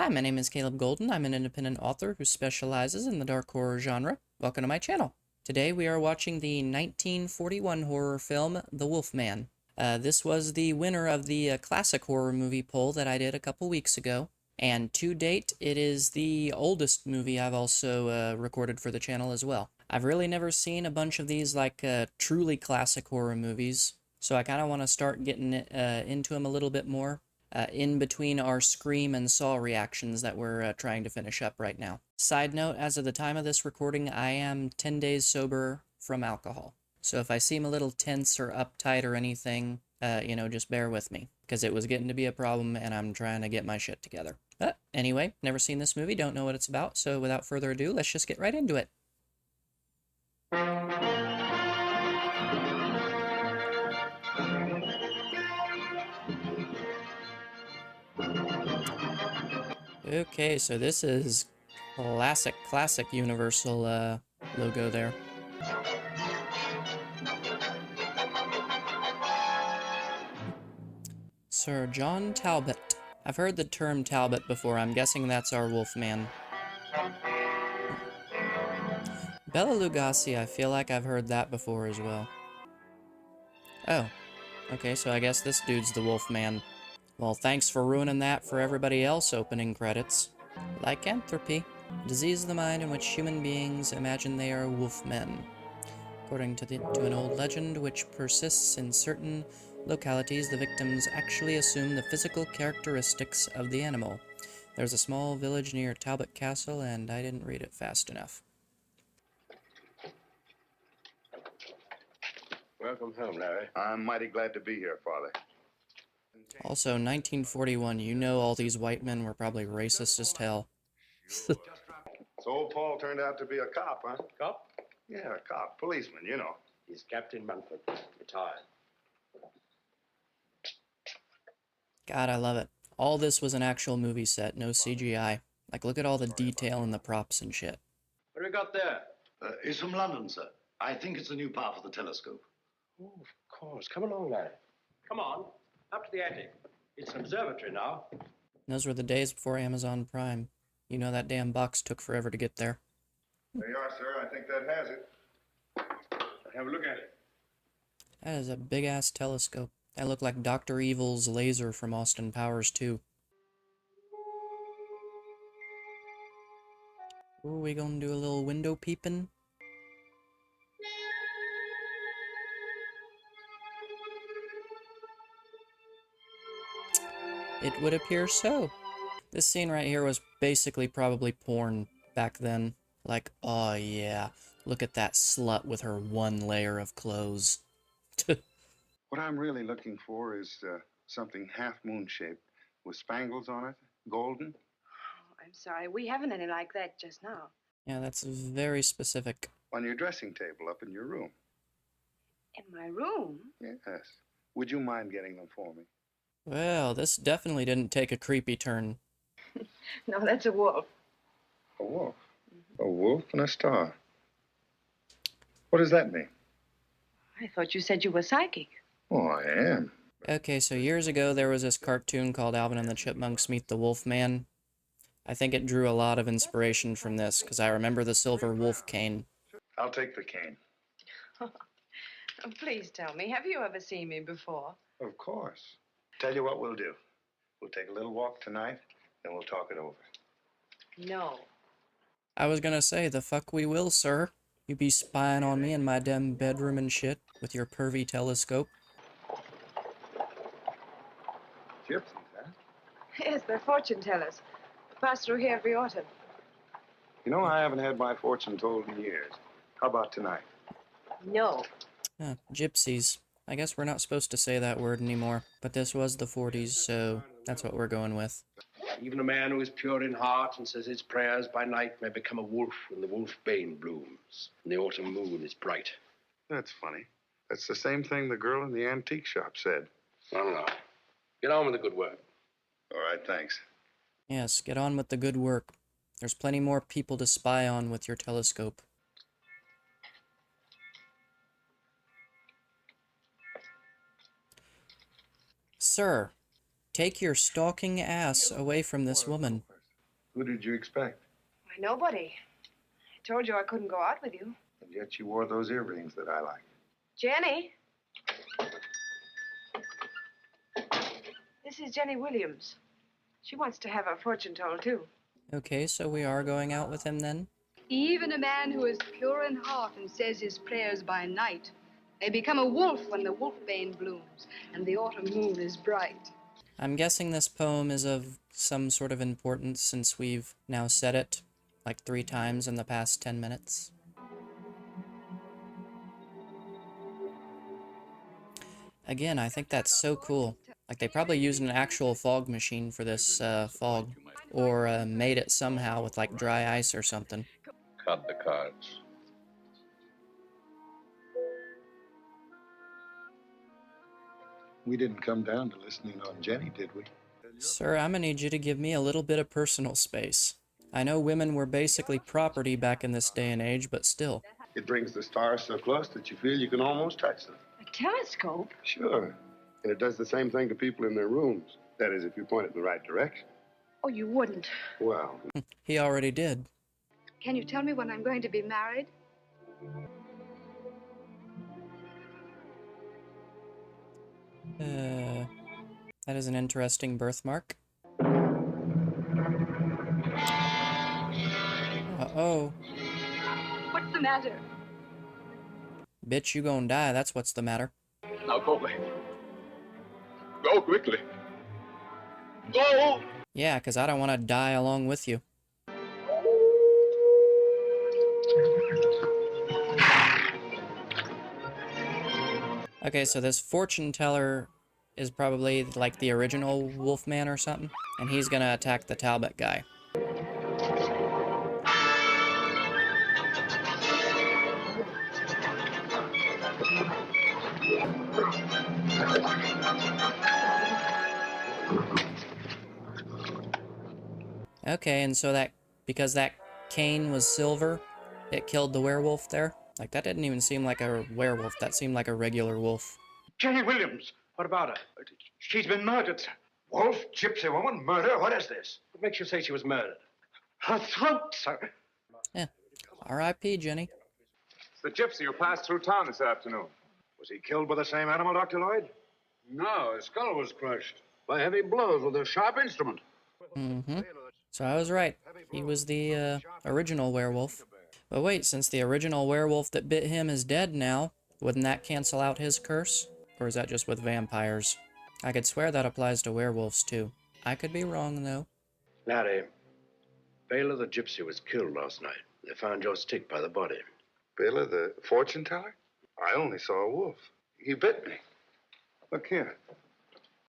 Hi, my name is Caleb Golden. I'm an independent author who specializes in the dark horror genre. Welcome to my channel. Today we are watching the 1941 horror film, The Wolfman. This was the winner of the classic horror movie poll that I did a couple weeks ago. And to date, it is the oldest movie I've also recorded for the channel as well. I've really never seen a bunch of these truly classic horror movies, so I kind of want to start getting into them a little bit more. In between our Scream and Saw reactions that we're trying to finish up right now. Side note, as of the time of this recording, I am 10 days sober from alcohol. So if I seem a little tense or uptight or anything, just bear with me, because it was getting to be a problem and I'm trying to get my shit together. But anyway, never seen this movie, don't know what it's about, so without further ado, let's just get right into it. Okay, so this is classic Universal logo there. Sir John Talbot. I've heard the term Talbot before. I'm guessing that's our Wolfman. Bela Lugosi, I feel like I've heard that before as well. Oh. Okay, so I guess this dude's the Wolfman. Well, thanks for ruining that for everybody else, opening credits. Lycanthropy. Disease of the mind in which human beings imagine they are wolfmen. According to an old legend which persists in certain localities, the victims actually assume the physical characteristics of the animal. There's a small village near Talbot Castle, and I didn't read it fast enough. Welcome home, Larry. I'm mighty glad to be here, Father. Also, 1941, you know all these white men were probably racist as hell. So old Paul turned out to be a cop, huh? Cop? Yeah, a cop. Policeman, you know. He's Captain Munford, retired. God, I love it. All this was an actual movie set, no CGI. Like, look at all the detail in the props and shit. What do we got there? It's from London, sir. I think it's a new part for the telescope. Oh, of course. Come along, Larry. Come on, up to the attic. It's an observatory now. Those were the days before Amazon Prime. You know that damn box took forever to get there. There you are, sir. I think that has it. Have a look at it. That is a big-ass telescope. That looked like Dr. Evil's laser from Austin Powers 2. Ooh, we gonna do a little window peeping? It would appear so. This scene right here was basically probably porn back then. Like, oh yeah, look at that slut with her one layer of clothes. What I'm really looking for is something half-moon shaped with spangles on it, golden. Oh, I'm sorry. We haven't any like that just now. Yeah, that's very specific. On your dressing table up in your room. In my room? Yes. Would you mind getting them for me? Well, this definitely didn't take a creepy turn. No, that's a wolf. A wolf. A wolf and a star. What does that mean? I thought you said you were psychic. Oh, I am. Okay, so years ago there was this cartoon called Alvin and the Chipmunks Meet the Wolfman. I think it drew a lot of inspiration from this, because I remember the silver wolf cane. I'll take the cane. Oh, please tell me, have you ever seen me before? Of course. Tell you what we'll do. We'll take a little walk tonight, then we'll talk it over. No. I was gonna say, the fuck we will, sir. You be spying on me in my damn bedroom and shit with your pervy telescope. Gypsies, huh? Yes, they're fortune tellers. Pass through here every autumn. You know, I haven't had my fortune told in years. How about tonight? No. Gypsies. I guess we're not supposed to say that word anymore, but this was the 40s, so that's what we're going with. Even a man who is pure in heart and says his prayers by night may become a wolf when the wolfbane blooms and the autumn moon is bright. That's funny. That's the same thing the girl in the antique shop said. No. Get on with the good work. All right, thanks. Yes, get on with the good work. There's plenty more people to spy on with your telescope. Sir, take your stalking ass away from this woman. Who did you expect? Why, nobody. I told you I couldn't go out with you. And yet you wore those earrings that I like. Jenny? This is Jenny Williams. She wants to have her fortune told, too. Okay, so we are going out with him then? Even a man who is pure in heart and says his prayers by night may become a wolf when the wolfbane blooms and the autumn moon is bright. I'm guessing this poem is of some sort of importance since we've now said it like 3 times in the past 10 minutes. Again, I think that's so cool. Like, they probably used an actual fog machine for this fog, or made it somehow with like dry ice or something. Cut the cards. We didn't come down to listening on Jenny, did we? Sir, I'm gonna need you to give me a little bit of personal space. I know women were basically property back in this day and age, but still. It brings the stars so close that you feel you can almost touch them. A telescope? Sure. And it does the same thing to people in their rooms. That is, if you point it in the right direction. Oh, you wouldn't. Well, He already did. Can you tell me when I'm going to be married? That is an interesting birthmark. Uh-oh. What's the matter? Bitch, you gonna die, that's what's the matter. Now go away. Go quickly. Go! Yeah, 'cause I don't want to die along with you. Okay, so this fortune teller is probably like the original Wolfman or something, and he's gonna attack the Talbot guy. Okay, and so that, because that cane was silver, it killed the werewolf there? Like, that didn't even seem like a werewolf, that seemed like a regular wolf. Jenny Williams. What about her? She's been murdered, sir. Wolf, gypsy woman, murder, what is this? What makes you say she was murdered? Her throat, sir. Yeah. R.I.P., Jenny. It's the gypsy who passed through town this afternoon. Was he killed by the same animal, Dr. Lloyd? no, his skull was crushed by heavy blows with a sharp instrument. Mm-hmm. So I was right. He was the original werewolf. But wait, since the original werewolf that bit him is dead now, wouldn't that cancel out his curse? Or is that just with vampires? I could swear that applies to werewolves too. I could be wrong though. Larry, Baylor the gypsy was killed last night. They found your stick by the body. Baylor, the fortune teller? I only saw a wolf. He bit me. Look here.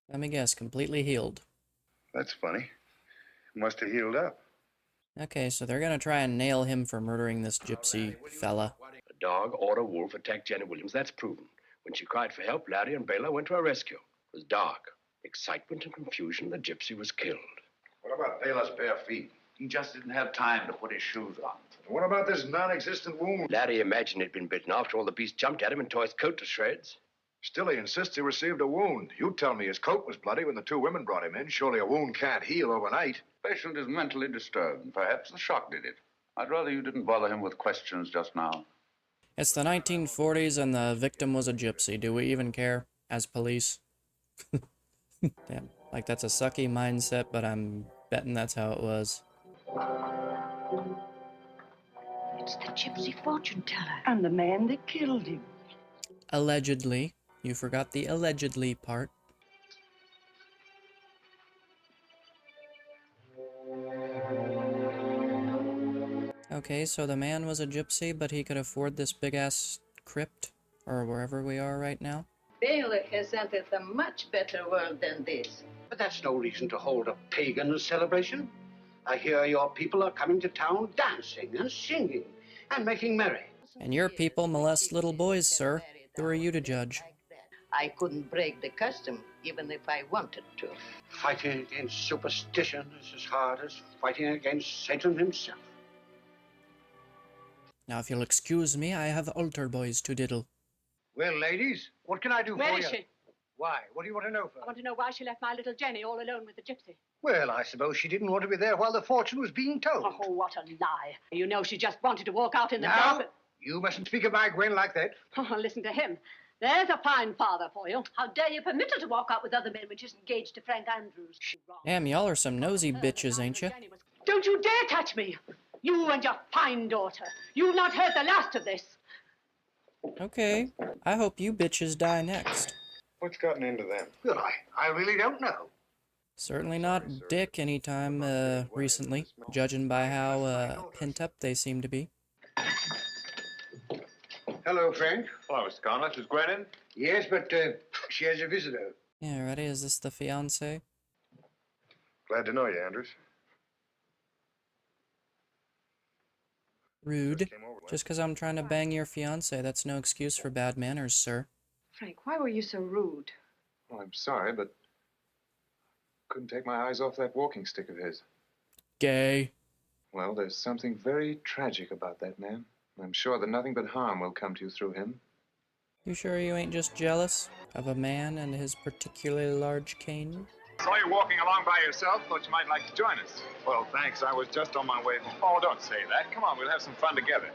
Let me guess, completely healed. That's funny. Must have healed up. Okay, so they're gonna try and nail him for murdering this gypsy fella. A dog or a wolf attacked Jenny Williams. That's proven. When she cried for help, Larry and Baylor went to her rescue. It was dark. Excitement and confusion. The gypsy was killed. What about Baylor's bare feet? He just didn't have time to put his shoes on. What about this non-existent wound? Larry imagined he'd been bitten. After all, the beast jumped at him and tore his coat to shreds. Still, he insists he received a wound. You tell me his coat was bloody when the two women brought him in. Surely a wound can't heal overnight. Patient is mentally disturbed, and perhaps the shock did it. I'd rather you didn't bother him with questions just now. It's the 1940s and the victim was a gypsy. Do we even care as police? Damn, like that's a sucky mindset, but I'm betting that's how it was. It's the gypsy fortune teller. And the man that killed him. Allegedly. You forgot the allegedly part. Okay, so the man was a gypsy, but he could afford this big-ass crypt, or wherever we are right now. Baylor has entered a much better world than this. But that's no reason to hold a pagan celebration. I hear your people are coming to town dancing and singing and making merry. And your people molest little boys, sir. Who are you to judge? I couldn't break the custom, even if I wanted to. Fighting against superstition is as hard as fighting against Satan himself. Now, if you'll excuse me, I have altar boys to diddle. Well, ladies, what can I do for you? Where is she? Why? What do you want to know for? I want to know why she left my little Jenny all alone with the gypsy. Well, I suppose she didn't want to be there while the fortune was being told. Oh, what a lie. You know she just wanted to walk out in the Now, dark. you mustn't speak of my Gwen like that. Oh, listen to him. There's a fine father for you. How dare you permit her to walk out with other men when she's engaged to Frank Andrews? Damn, y'all are some nosy bitches, ain't you? Don't you dare touch me! You and your fine daughter. You've not heard the last of this. Okay, I hope you bitches die next. What's gotten into them? Well, I really don't know. Certainly not dick anytime, recently, judging by how, pent up they seem to be. Hello, Frank. Hello, Mr. Conlon. Is Gwen in? Yes, but she has a visitor. Yeah, ready? Is this the fiancé? Glad to know you, Andrews. Rude. Just 'cause I'm trying to bang your fiancé, that's no excuse for bad manners, sir. Frank, why were you so rude? Well, I'm sorry, but couldn't take my eyes off that walking stick of his. Gay. Well, there's something very tragic about that man. I'm sure that nothing but harm will come to you through him. You sure you ain't just jealous of a man and his particularly large cane? Saw you walking along by yourself. Thought you might like to join us. Well, thanks. I was just on my way home. Oh, don't say that. Come on, we'll have some fun together.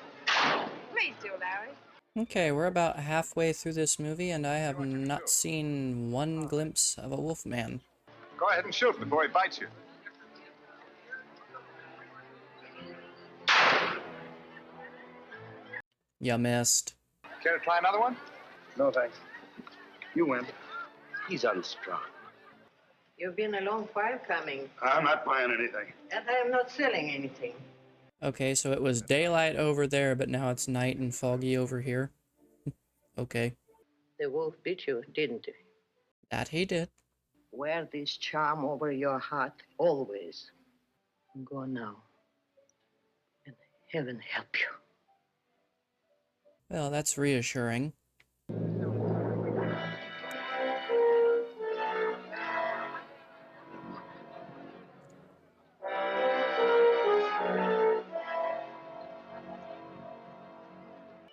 Please do, Larry. Okay, we're about halfway through this movie, and I have not seen one glimpse of a Wolfman. Go ahead and shoot before he bites you. You missed. Care to try another one? No, thanks. You win. He's unstrung. You've been a long while coming, I'm not buying anything. and I am not selling anything. Okay, so it was daylight over there, but now it's night and foggy over here. Okay. The wolf beat you, didn't he? That he did. Wear this charm over your heart always. Go now, and heaven help you. Well, that's reassuring.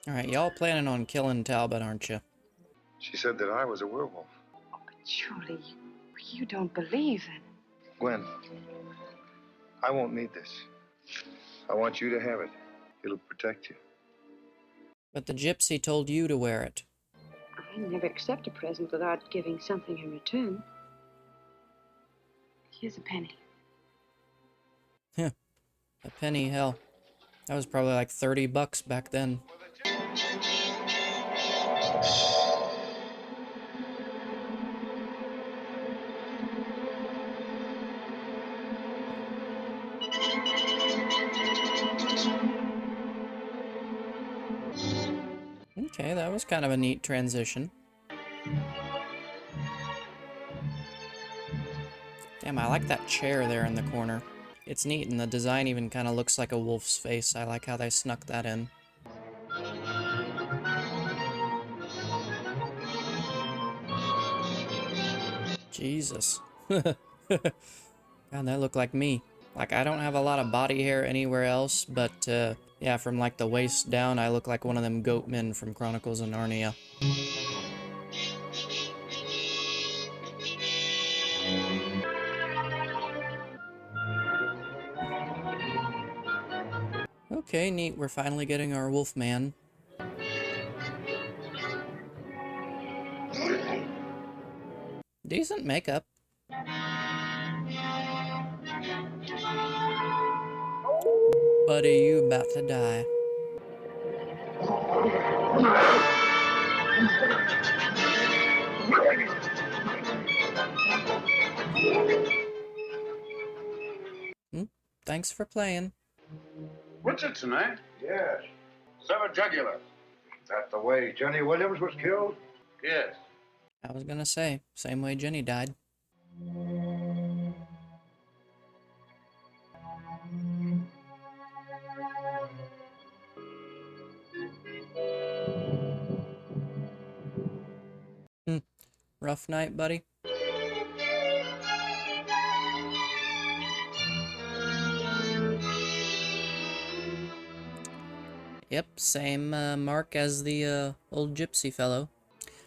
Alright, y'all planning on killing Talbot, aren't you? She said that I was a werewolf. Oh, but surely you don't believe in... Gwen, I won't need this. I want you to have it. It'll protect you. But the gypsy told you to wear it. I never accept a present without giving something in return. Here's a penny. Huh. A penny, hell. That was probably like $30 back then. Okay, that was kind of a neat transition. Damn, I like that chair there in the corner. It's neat, and the design even kind of looks like a wolf's face. I like how they snuck that in. Jesus. God, that looked like me. Like, I don't have a lot of body hair anywhere else, but, yeah, from, like, the waist down, I look like one of them goat men from Chronicles of Narnia. Okay, neat. We're finally getting our Wolfman. Decent makeup. Buddy, you about to die. Thanks for playing. Richardson, eh? Yes. Severed jugular. Is that the way Jenny Williams was killed? Yes. I was gonna say, same way Jenny died. Rough night, buddy? Yep, same mark as the old gypsy fellow.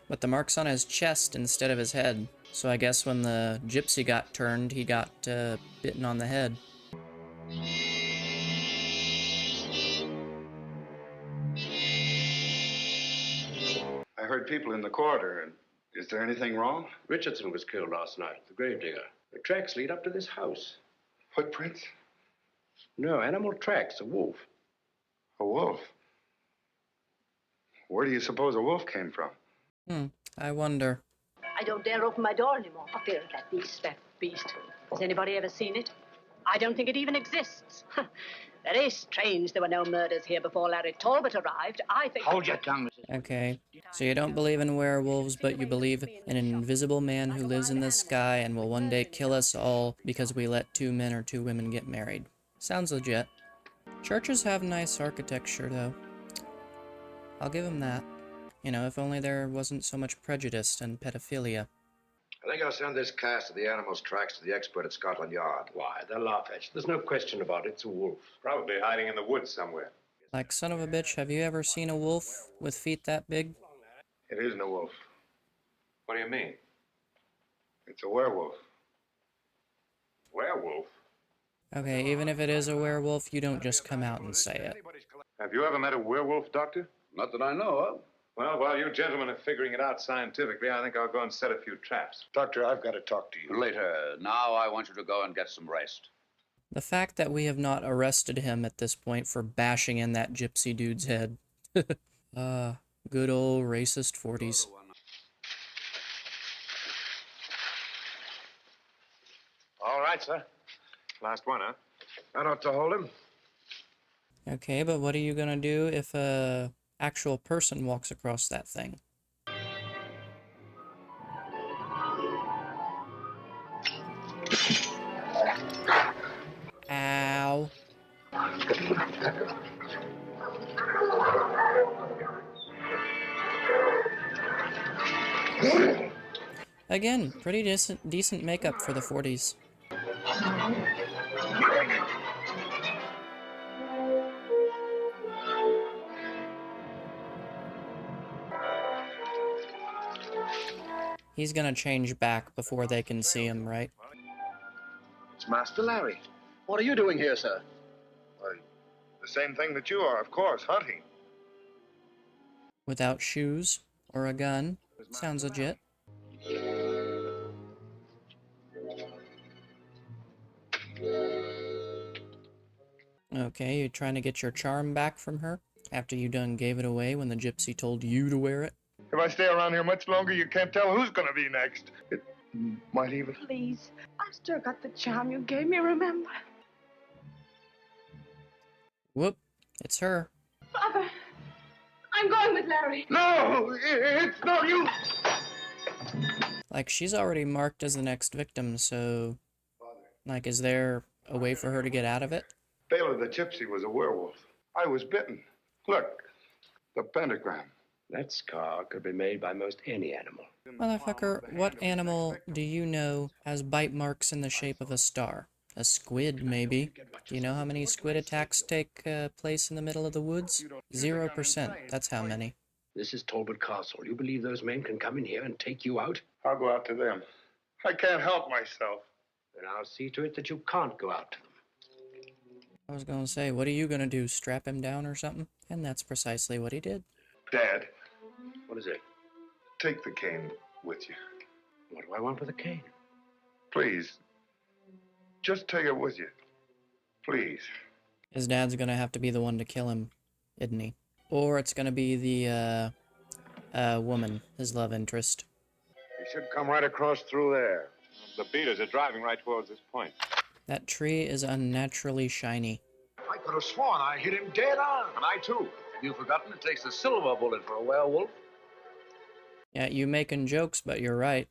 but the mark's on his chest instead of his head. So I guess when the gypsy got turned, he got bitten on the head. I heard people in the corridor. And is there anything wrong? Richardson was killed last night, the gravedigger. The tracks lead up to this house. Footprints? No, animal tracks, a wolf. A wolf? Where do you suppose a wolf came from? I wonder. I don't dare open my door anymore for fear of that beast. That beast. Has anybody ever seen it? I don't think it even exists. Very strange there were no murders here before Larry Talbot arrived. I think... Hold your tongue, Mrs. Okay, so you don't believe in werewolves, but you believe in an invisible man who lives in the sky and will one day kill us all because we let 2 men or 2 women get married. Sounds legit. Churches have nice architecture, though. I'll give them that. You know, if only there wasn't so much prejudice and pedophilia. I think I'll send this cast of the animal's tracks to the expert at Scotland Yard. Why, they'll laugh at you. There's no question about it. It's a wolf. Probably hiding in the woods somewhere. Like, son of a bitch, have you ever seen a wolf with feet that big? It isn't a wolf. What do you mean? It's a werewolf. Werewolf? Okay, even if it is a werewolf, you don't just come out and say it. Have you ever met a werewolf, Doctor? Not that I know of. Well, while you gentlemen are figuring it out scientifically, I think I'll go and set a few traps. Doctor, I've got to talk to you. Later. Now I want you to go and get some rest. The fact that we have not arrested him at this point for bashing in that gypsy dude's head. Good old racist 40s. All right, sir. Last one, huh? That ought to hold him. Okay, but what are you gonna do if a actual person walks across that thing? Ow. Again, pretty decent makeup for the 40s. He's gonna change back before they can see him, right? It's Master Larry. What are you doing here, sir? Why, the same thing that you are, of course, hunting. Without shoes or a gun. Sounds legit. Okay, you trying to get your charm back from her? After you done gave it away when the gypsy told you to wear it? If I stay around here much longer, you can't tell who's going to be next. It might even... Please, I've still got the charm you gave me, remember? Whoop, it's her. Father, I'm going with Larry. No, it's no use. Like, she's already marked as the next victim, so... Like, is there a way for her to get out of it? Baylor the gypsy was a werewolf. I was bitten. Look, the pentagram. That scar could be made by most any animal. Motherfucker, what animal do you know has bite marks in the shape of a star? A squid, maybe. Do you know how many squid attacks take place in the middle of the woods? 0%. That's how many. This is Talbot Castle. You believe those men can come in here and take you out? I'll go out to them. I can't help myself. Then I'll see to it that you can't go out to them. I was gonna say, what are you gonna do, strap him down or something? And that's precisely what he did. Dad. What is it? Take the cane with you. What do I want with a cane? Please. Just take it with you. Please. His dad's gonna have to be the one to kill him, isn't he? Or it's gonna be the, woman, his love interest. You should come right across through there. The beaters are driving right towards this point. That tree is unnaturally shiny. I could have sworn I hit him dead on. And I, too. Have you forgotten it takes a silver bullet for a werewolf? Yeah, you making jokes, but you're right.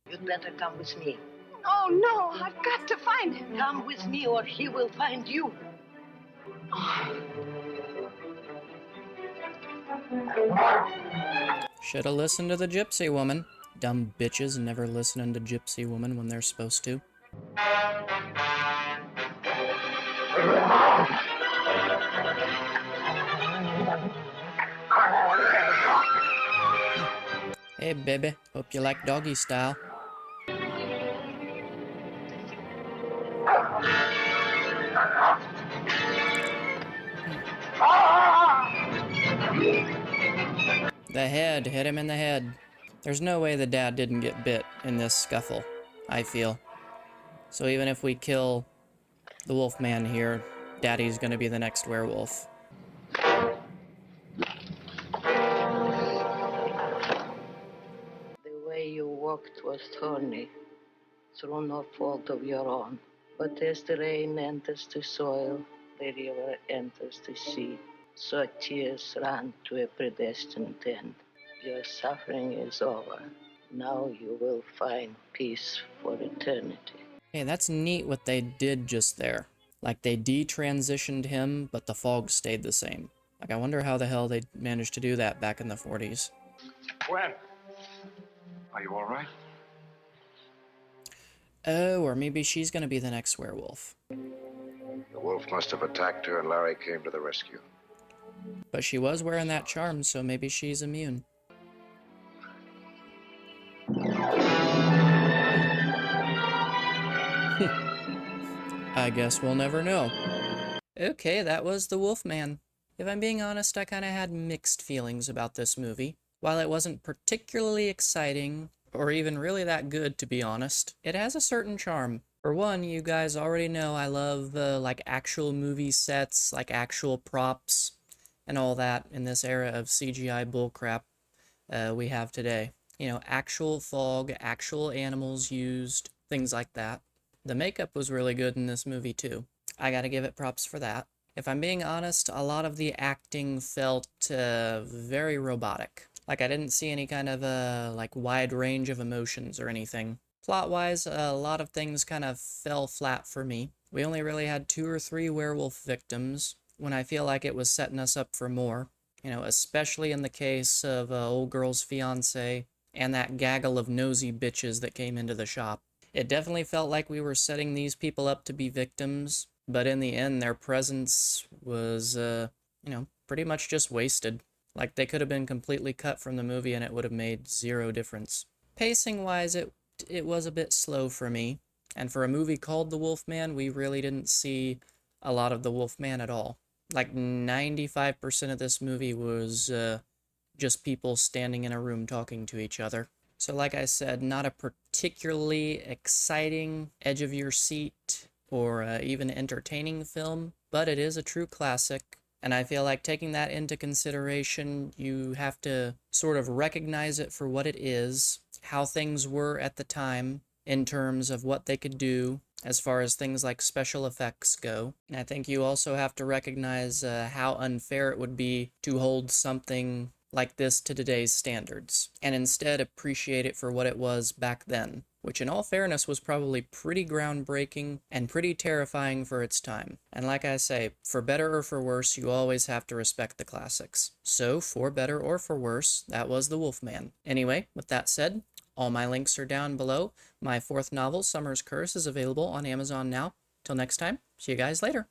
You'd better come with me. Oh, no, I've got to find him. Come with me or he will find you. Shoulda listened to the gypsy woman. Dumb bitches never listening to gypsy woman when they're supposed to. Hey, Hey, baby. Hope you like doggy style. The head. Hit him in the head. There's no way the dad didn't get bit in this scuffle, I feel. So even if we kill the Wolfman here, Daddy's gonna be the next werewolf. The way you walked was thorny, through no fault of your own. But as the rain enters the soil, the river enters the sea. So tears ran to a predestined end. Your suffering is over. Now you will find peace for eternity. Hey, that's neat what they did just there. Like, they detransitioned him, but the fog stayed the same. Like, I wonder how the hell they managed to do that back in the 40s. Gwen, are you all right? Oh, or maybe she's gonna be the next werewolf. The wolf must have attacked her, and Larry came to the rescue. But she was wearing that charm, so maybe she's immune. I guess we'll never know. Okay, that was The Wolfman. If I'm being honest, I kind of had mixed feelings about this movie. While it wasn't particularly exciting, or even really that good, to be honest, it has a certain charm. For one, you guys already know I love, like, actual movie sets, like actual props, and all that in this era of CGI bullcrap we have today. You know, actual fog, actual animals used, things like that. The makeup was really good in this movie, too. I gotta give it props for that. If I'm being honest, a lot of the acting felt very robotic. Like, I didn't see any kind of, like, wide range of emotions or anything. Plot-wise, a lot of things kind of fell flat for me. We only really had 2 or 3 werewolf victims, when I feel like it was setting us up for more. You know, especially in the case of old girl's fiancé and that gaggle of nosy bitches that came into the shop. It definitely felt like we were setting these people up to be victims, but in the end, their presence was, you know, pretty much just wasted. Like, they could have been completely cut from the movie and it would have made 0 difference. Pacing-wise, it was a bit slow for me. And for a movie called The Wolfman, we really didn't see a lot of the Wolfman at all. Like, 95% of this movie was just people standing in a room talking to each other. So like I said, not a particularly exciting, edge-of-your-seat, or even entertaining film, but it is a true classic. And I feel like taking that into consideration, you have to sort of recognize it for what it is, how things were at the time, in terms of what they could do, as far as things like special effects go. And I think you also have to recognize how unfair it would be to hold something like this to today's standards, and instead appreciate it for what it was back then, which in all fairness was probably pretty groundbreaking and pretty terrifying for its time. And like I say, for better or for worse, you always have to respect the classics. So, for better or for worse, that was The Wolfman. Anyway, with that said, all my links are down below. My 4th novel, Summer's Curse, is available on Amazon now. Till next time, see you guys later.